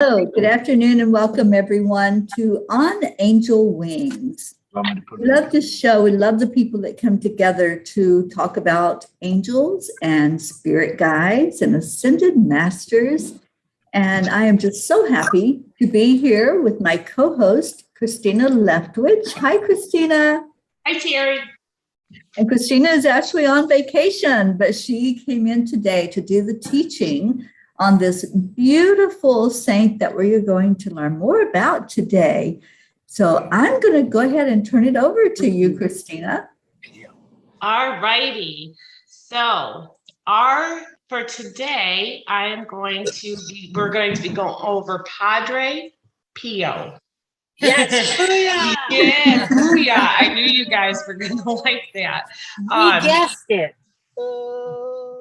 Hello, good afternoon, and welcome everyone to On Angel Wings. We love this show. We love the people that come together to talk about angels and spirit guides and ascended masters. And I am just so happy to be here with my co-host, Christina Leftwich. Hi, Christina. Hi, Teri. And Christina is actually on vacation, but she came in today to do the teaching on this beautiful saint that we're going to learn more about today. So I'm going to go ahead and turn it over to you, Christina. All righty. So for today, we're going to be going over Padre Pio. Yes, booyah! Yes, booyah. I knew you guys were going to like that. We guessed it.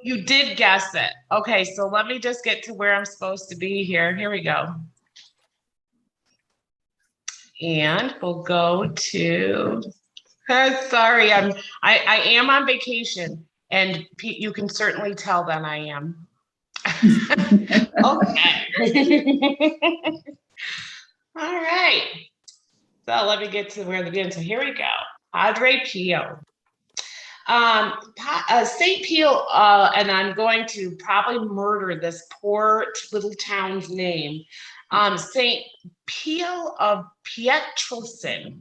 You did guess it. Okay, so let me just get to where I'm supposed to be here. Here we go. And we'll go to, sorry, I am on vacation, and you can certainly tell that I am. Okay. All right. So let me get to where the beginning. So here we go. Padre Pio. St. Pio, and I'm going to probably murder this poor little town's name. St. Pio of Pietrelcina,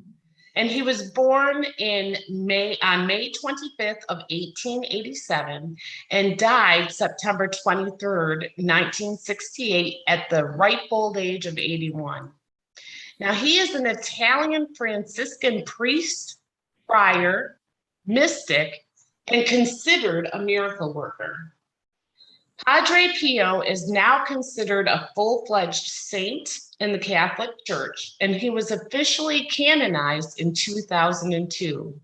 and he was born on May 25th of 1887 and died September 23rd, 1968 at the ripe old age of 81. Now, he is an Italian Franciscan priest, friar, mystic, and considered a miracle worker. Padre Pio is now considered a full-fledged saint in the Catholic Church, and he was officially canonized in 2002.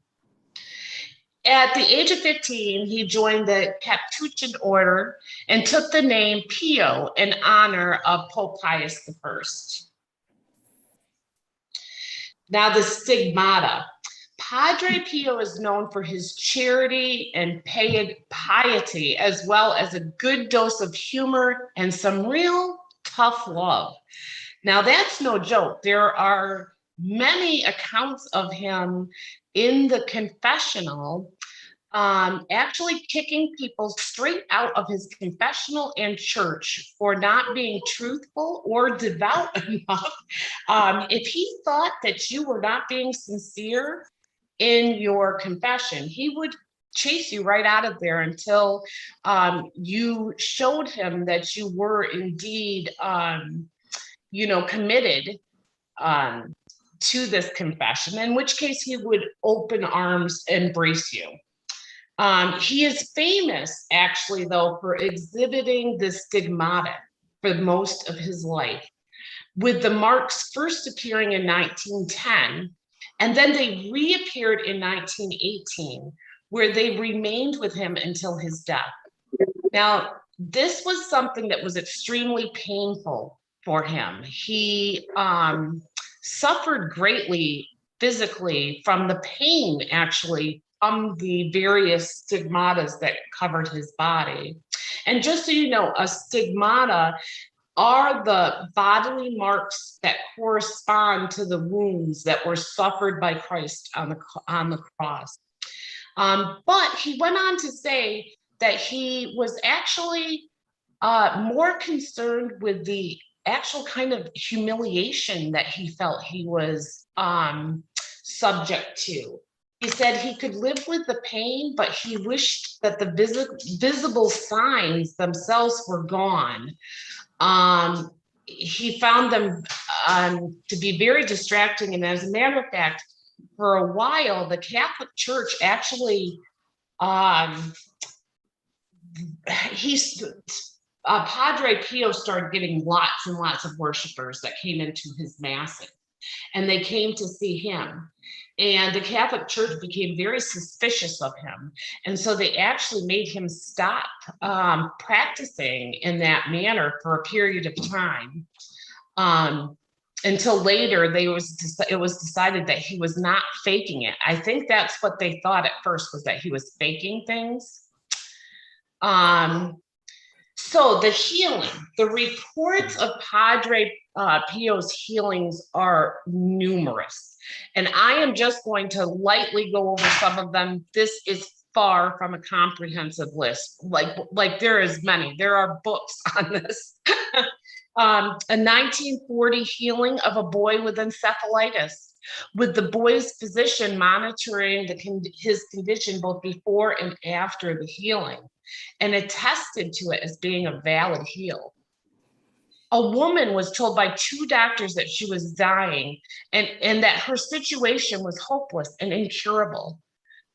At the age of 15, he joined the Capuchin order and took the name Pio in honor of Pope Pius I. Now, the stigmata. Padre Pio is known for his charity and piety, as well as a good dose of humor and some real tough love. Now, that's no joke. There are many accounts of him in the confessional, actually kicking people straight out of his confessional and church for not being truthful or devout enough. If he thought that you were not being sincere in your confession, he would chase you right out of there until you showed him that you were indeed, committed to this confession, in which case he would open arms, embrace you. He is famous, actually, though, for exhibiting the stigmata for most of his life, with the marks first appearing in 1910, and then they reappeared in 1918, where they remained with him until his death. Now, this was something that was extremely painful for him. He suffered greatly physically from the pain, actually, from the various stigmatas that covered his body. And just so you know, a stigmata are the bodily marks that correspond to the wounds that were suffered by Christ on the cross. But he went on to say that he was actually more concerned with the actual kind of humiliation that he felt he was subject to. He said he could live with the pain, but he wished that the visible signs themselves were gone. He found them to be very distracting. And as a matter of fact, for a while, the Catholic Church actually, Padre Pio started getting lots and lots of worshipers that came into his masses, and they came to see him. And the Catholic Church became very suspicious of him. And so they actually made him stop practicing in that manner for a period of time. Until later, it was decided that he was not faking it. I think that's what they thought at first, was that he was faking things. So the healing, the reports of Padre Pio's healings are numerous. And I am just going to lightly go over some of them. This is far from a comprehensive list. Like there is many. There are books on this. A 1940 healing of a boy with encephalitis, with the boy's physician monitoring his condition both before and after the healing, and attested to it as being a valid heal. A woman was told by 2 doctors that she was dying and that her situation was hopeless and incurable.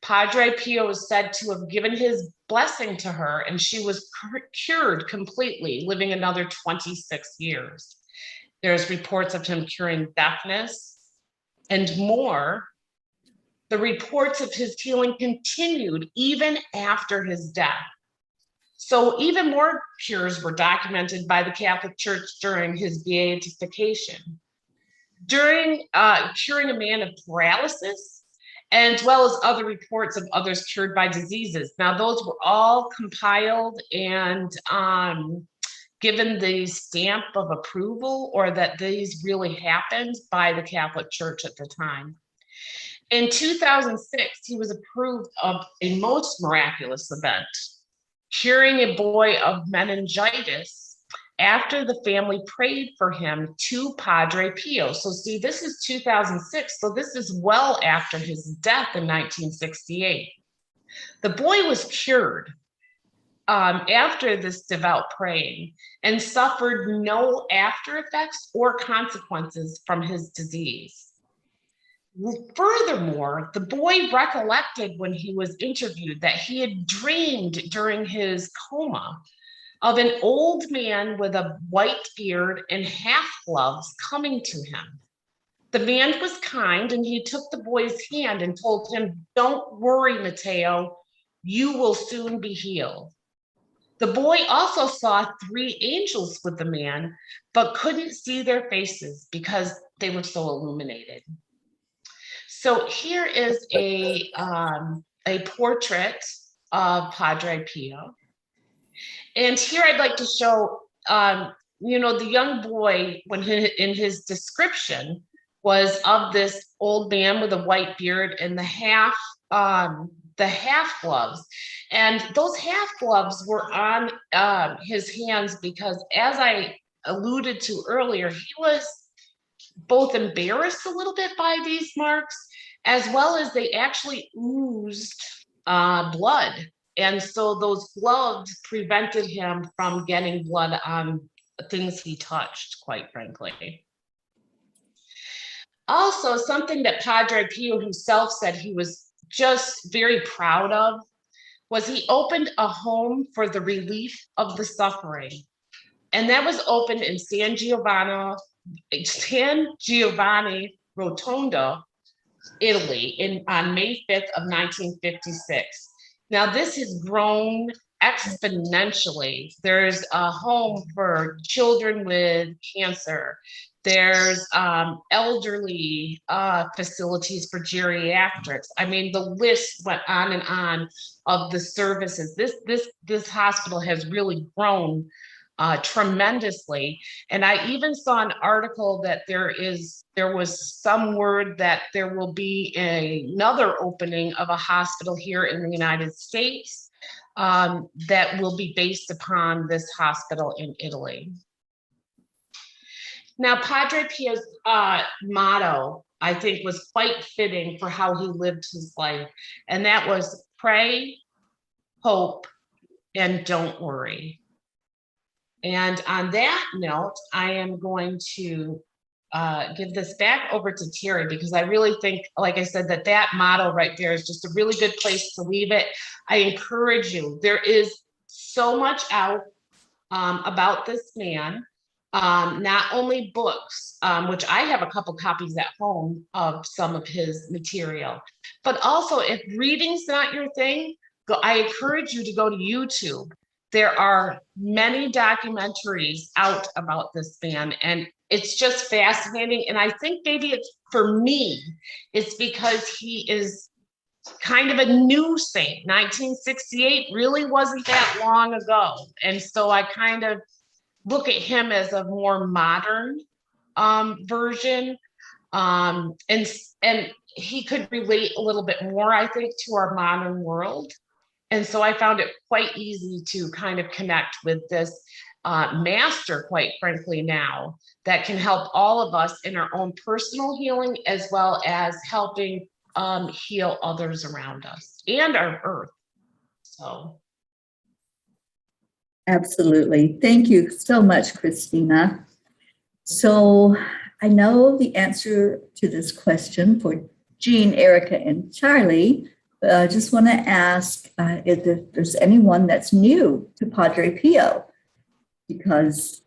Padre Pio is said to have given his blessing to her, and she was cured completely, living another 26 years. There's reports of him curing deafness and more. The reports of his healing continued even after his death. So even more cures were documented by the Catholic Church during his beatification. During curing a man of paralysis, as well as other reports of others cured by diseases. Now, those were all compiled and given the stamp of approval, or that these really happened, by the Catholic Church at the time. In 2006, he was approved of a most miraculous event, curing a boy of meningitis after the family prayed for him to Padre Pio. So see, this is 2006. So this is well after his death in 1968. The boy was cured after this devout praying and suffered no after effects or consequences from his disease. Furthermore, the boy recollected when he was interviewed that he had dreamed during his coma of an old man with a white beard and half gloves coming to him. The man was kind, and he took the boy's hand and told him, "Don't worry, Matteo, you will soon be healed." The boy also saw 3 angels with the man, but couldn't see their faces because they were so illuminated. So here is a portrait of Padre Pio. And here I'd like to show, the young boy, when in his description, was of this old man with a white beard and the half gloves. And those half gloves were on his hands because, as I alluded to earlier, he was both embarrassed a little bit by these marks, as well as they actually oozed blood. And so those gloves prevented him from getting blood on things he touched, quite frankly. Also, something that Padre Pio himself said he was just very proud of was he opened a home for the relief of the suffering. And that was opened in San Giovanni Rotondo, Italy, on May 5th of 1956. Now, this has grown exponentially. There's a home for children with cancer. There's elderly facilities for geriatrics. I mean, the list went on and on of the services. This hospital has really grown tremendously. And I even saw an article that there was some word that there will be another opening of a hospital here in the United States that will be based upon this hospital in Italy. Now, Padre Pio's motto, I think, was quite fitting for how he lived his life. And that was pray, hope, and don't worry. And on that note, I am going to give this back over to Teri, because I really think, like I said, that motto right there is just a really good place to leave it. I encourage you. There is so much out about this man, not only books, which I have a couple copies at home of some of his material, but also if reading's not your thing, I encourage you to go to YouTube. There are many documentaries out about this man, and it's just fascinating. And I think maybe it's, for me, it's because he is kind of a new saint. 1968 really wasn't that long ago. And so I kind of look at him as a more modern version. And he could relate a little bit more, I think, to our modern world. And so I found it quite easy to kind of connect with this master, quite frankly, now that can help all of us in our own personal healing, as well as helping heal others around us and our earth. So. Absolutely. Thank you so much, Christina. So I know the answer to this question for Jean, Erica, and Charlie. I just want to ask if there's anyone that's new to Padre Pio, because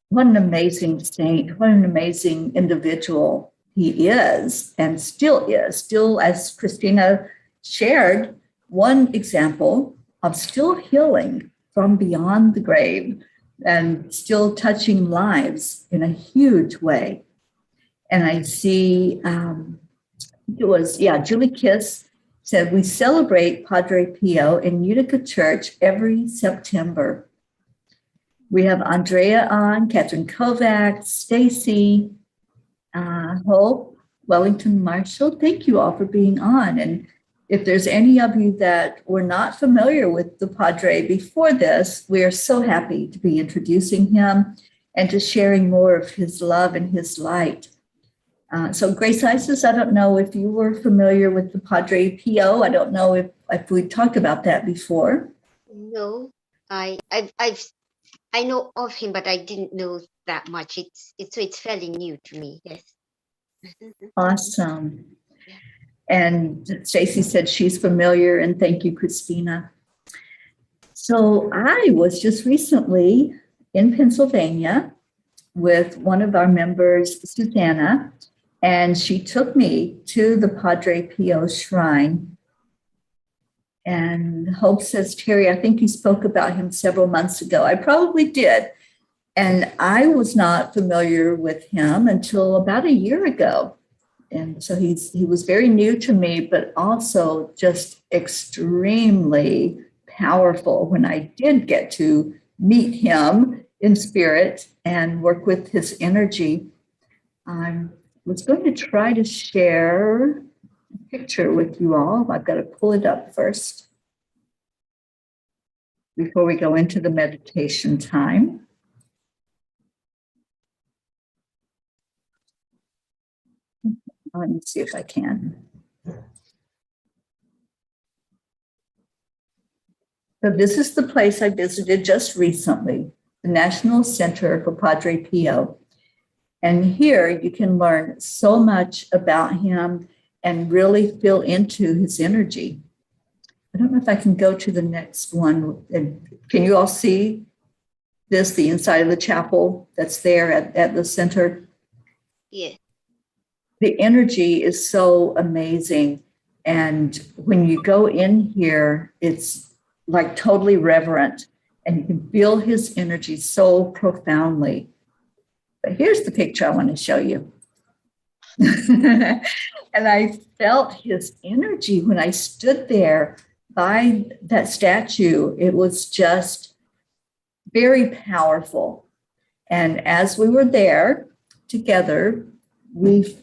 what an amazing saint, what an amazing individual he is and still is. Still, as Christina shared, one example of still healing from beyond the grave and still touching lives in a huge way. And I see Julie Kiss said, we celebrate Padre Pio in Utica Church every September. We have Andrea on, Catherine Kovac, Stacy, Hope, Wellington Marshall. Thank you all for being on. And if there's any of you that were not familiar with the Padre before this, we are so happy to be introducing him and to sharing more of his love and his light. So Grace Isis, I don't know if you were familiar with the Padre Pio. I don't know if we talked about that before. No, I know of him, but I didn't know that much. It's fairly new to me. Yes. Awesome. And Stacy said she's familiar, and thank you, Christina. So I was just recently in Pennsylvania with one of our members, Susanna, and she took me to the Padre Pio shrine. And Hope says, Teri, I think you spoke about him several months ago. I probably did. And I was not familiar with him until about a year ago. And so he was very new to me, but also just extremely powerful when I did get to meet him in spirit and work with his energy. I was going to try to share a picture with you all. I've got to pull it up first before we go into the meditation time. Let me see if I can. So this is the place I visited just recently, the National Center for Padre Pio. And here you can learn so much about him and really feel into his energy. I don't know if I can go to the next one. Can you all see this, the inside of the chapel that's there at the center? Yeah. The energy is so amazing. And when you go in here, it's like totally reverent and you can feel his energy so profoundly. But here's the picture I want to show you. And I felt his energy when I stood there by that statue. It was just very powerful. And as we were there together, we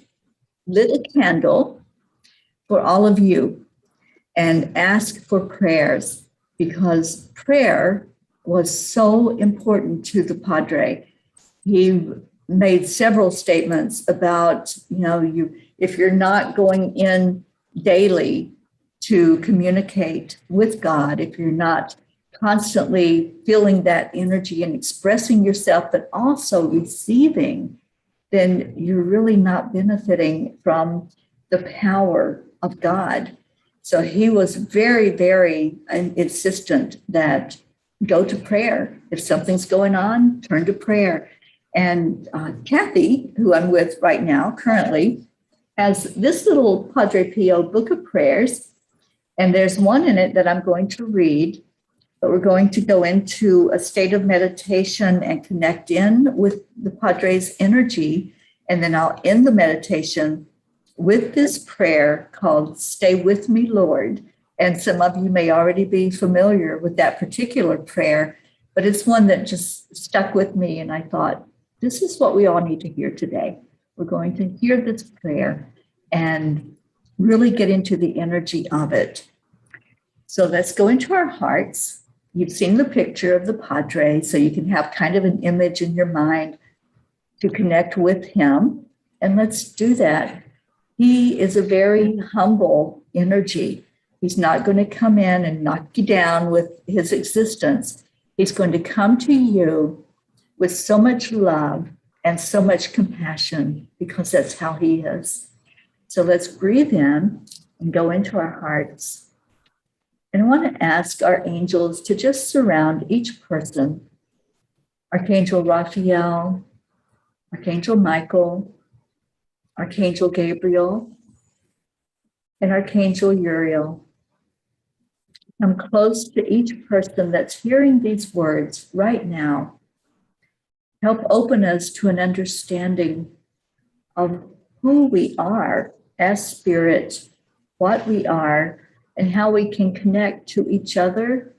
lit a candle for all of you and asked for prayers, because prayer was so important to the Padre. He made several statements about, if you're not going in daily to communicate with God, if you're not constantly feeling that energy and expressing yourself, but also receiving, then you're really not benefiting from the power of God. So he was very, very insistent that go to prayer. If something's going on, turn to prayer. And Kathy, who I'm with right now currently, has this little Padre Pio book of prayers. And there's one in it that I'm going to read, but we're going to go into a state of meditation and connect in with the Padre's energy. And then I'll end the meditation with this prayer called Stay With Me, Lord. And some of you may already be familiar with that particular prayer, but it's one that just stuck with me. And I thought, this is what we all need to hear today. We're going to hear this prayer and really get into the energy of it. So let's go into our hearts. You've seen the picture of the Padre, so you can have kind of an image in your mind to connect with him. And let's do that. He is a very humble energy. He's not going to come in and knock you down with his existence. He's going to come to you with so much love and so much compassion because that's how he is. So let's breathe in and go into our hearts. And I want to ask our angels to just surround each person. Archangel Raphael, Archangel Michael, Archangel Gabriel, and Archangel Uriel. Come close to each person that's hearing these words right now. Help open us to an understanding of who we are as spirit, what we are, and how we can connect to each other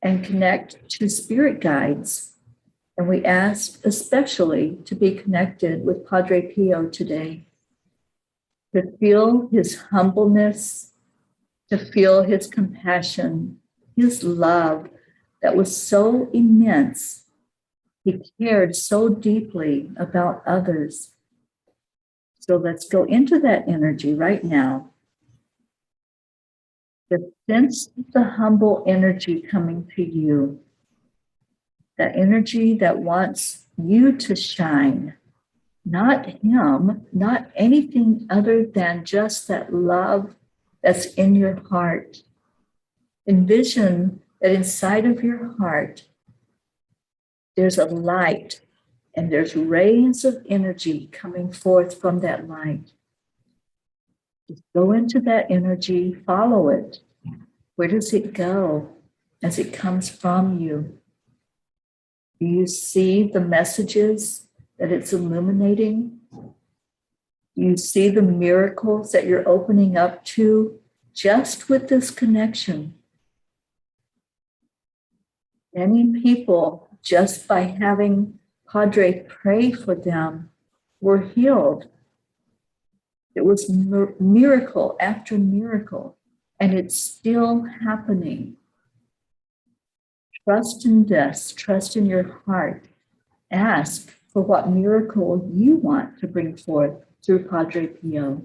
and connect to spirit guides. And we ask especially to be connected with Padre Pio today, to feel his humbleness, to feel his compassion, his love that was so immense. He cared so deeply about others. So let's go into that energy right now. Just sense the humble energy coming to you. That energy that wants you to shine. Not him, not anything other than just that love that's in your heart. Envision that inside of your heart, there's a light and there's rays of energy coming forth from that light. Just go into that energy, follow it. Where does it go as it comes from you? Do you see the messages that it's illuminating? Do you see the miracles that you're opening up to just with this connection? Many people, just by having Padre pray for them, were healed. It was miracle after miracle, and it's still happening. Trust in this, trust in your heart. Ask for what miracle you want to bring forth through Padre Pio.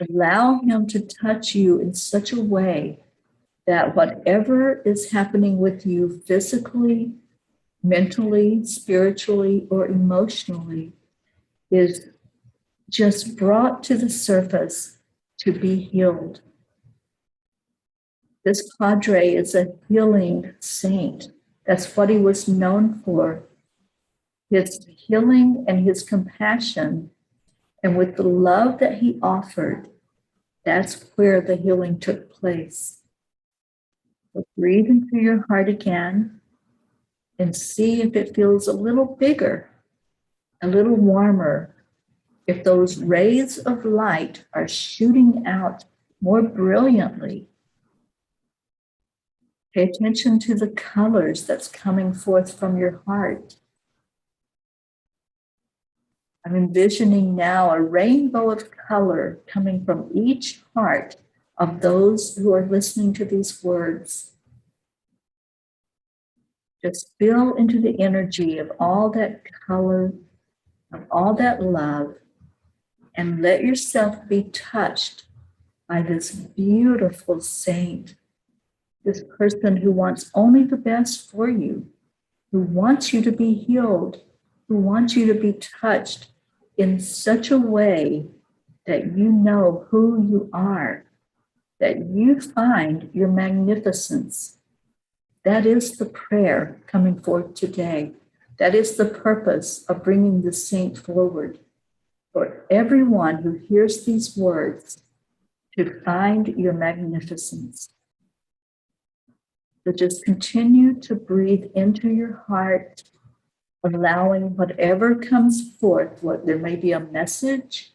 Allow him to touch you in such a way that whatever is happening with you physically, mentally, spiritually, or emotionally is just brought to the surface to be healed. This Padre is a healing saint. That's what he was known for. His healing and his compassion, and with the love that he offered, that's where the healing took place. So breathe into your heart again and see if it feels a little bigger, a little warmer, if those rays of light are shooting out more brilliantly. Pay attention to the colors that's coming forth from your heart. I'm envisioning now a rainbow of color coming from each heart of those who are listening to these words. Just feel into the energy of all that color, of all that love, and let yourself be touched by this beautiful saint, this person who wants only the best for you, who wants you to be healed, who wants you to be touched in such a way that you know who you are, that you find your magnificence. That is the prayer coming forth today. That is the purpose of bringing the saint forward. For everyone who hears these words to find your magnificence. So just continue to breathe into your heart, allowing whatever comes forth, what there may be a message,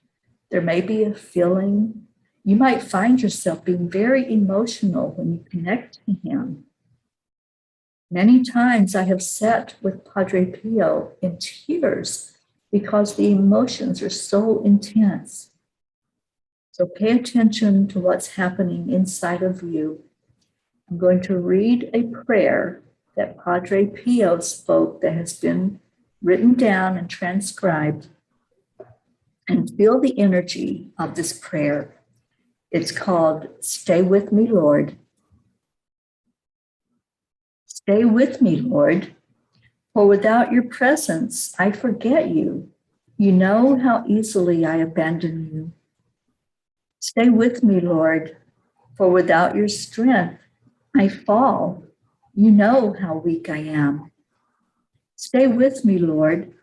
There may be a feeling. You might find yourself being very emotional when you connect to him. Many times I have sat with Padre Pio in tears because the emotions are so intense. So pay attention to what's happening inside of you. I'm going to read a prayer that Padre Pio spoke that has been written down and transcribed, and feel the energy of this prayer. It's called Stay With Me, Lord. Stay with me, Lord, for without your presence, I forget you. You know how easily I abandon you. Stay with me, Lord, for without your strength, I fall. You know how weak I am. Stay with me, Lord,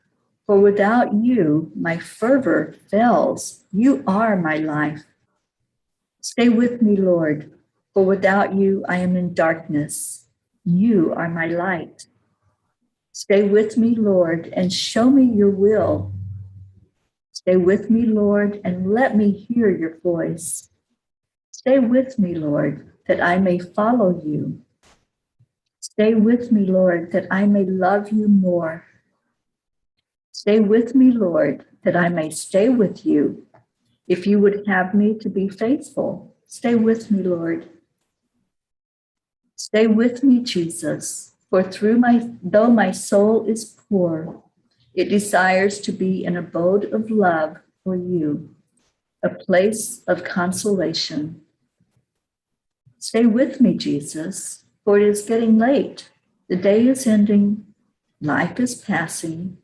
for without you, my fervor fails. You are my life. Stay with me, Lord, for without you, I am in darkness. You are my light. Stay with me, Lord, and show me your will. Stay with me, Lord, and let me hear your voice. Stay with me, Lord, that I may follow you. Stay with me, Lord, that I may love you more. Stay with me, Lord, that I may stay with you. If you would have me to be faithful, stay with me, Lord. Stay with me, Jesus, for though my soul is poor, it desires to be an abode of love for you, a place of consolation. Stay with me, Jesus, for it is getting late. The day is ending, life is passing,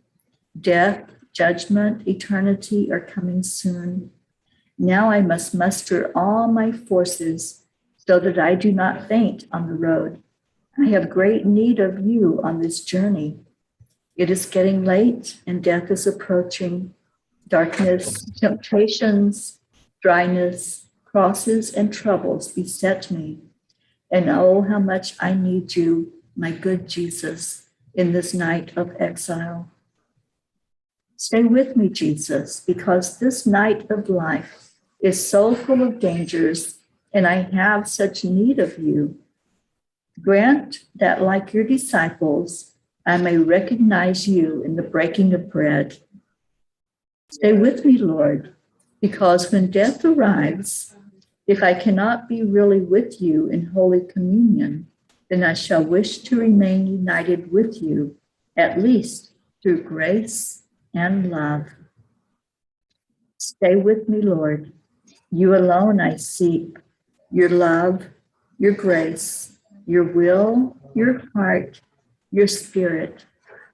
death, judgment, eternity are coming soon. Now I must muster all my forces so that I do not faint on the road. I have great need of you on this journey. It is getting late and death is approaching. Darkness, temptations, dryness, crosses, and troubles beset me. And oh, how much I need you, my good Jesus, in this night of exile. Stay with me, Jesus, because this night of life is so full of dangers, and I have such need of you. Grant that, like your disciples, I may recognize you in the breaking of bread. Stay with me, Lord, because when death arrives, if I cannot be really with you in Holy Communion, then I shall wish to remain united with you, at least through grace and love. Stay with me, Lord. You alone I seek, your love, your grace, your will, your heart, your spirit.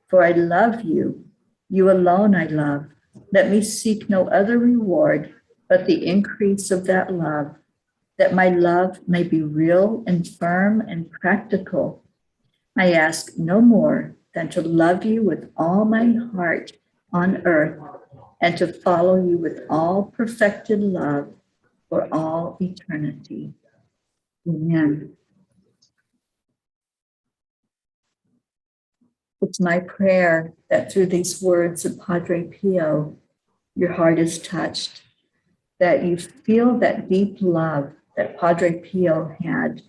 For I love you. You alone I love. Let me seek no other reward but the increase of that love, that my love may be real and firm and practical. I ask no more than to love you with all my heart on earth and to follow you with all perfected love for all eternity. Amen. It's my prayer that through these words of Padre Pio, your heart is touched, that you feel that deep love that Padre Pio had,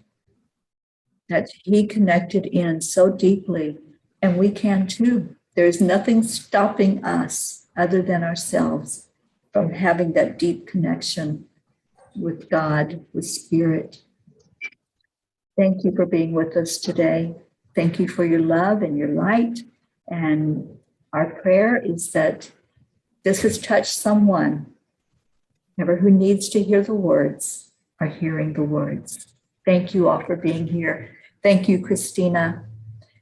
that he connected in so deeply, and we can too. There's nothing stopping us other than ourselves from having that deep connection with God, with Spirit. Thank you for being with us today. Thank you for your love and your light. And our prayer is that this has touched someone, ever who needs to hear the words, are hearing the words. Thank you all for being here. Thank you, Christina,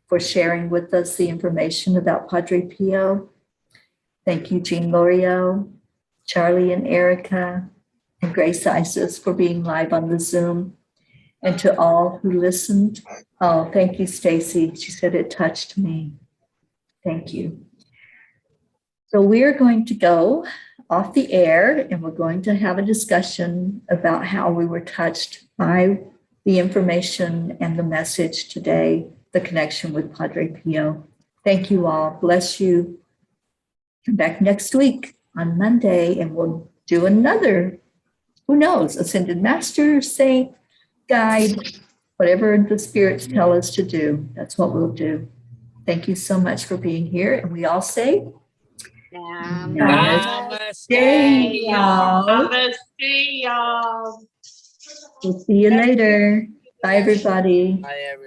for sharing with us the information about Padre Pio. Thank you, Jean Lorio, Charlie and Erica, and Grace Isis for being live on the Zoom. And to all who listened, oh, thank you, Stacy. She said it touched me. Thank you. So we're going to go off the air and we're going to have a discussion about how we were touched by the information and the message today, the connection with Padre Pio. Thank you all. Bless you. Come back next week on Monday and we'll do another, who knows, ascended master, saint, guide, whatever the spirits tell us to do. That's what we'll do. Thank you so much for being here. And we all say, Namaste, y'all. Namaste, y'all. We'll see you later. Bye, everybody. Bye, everybody.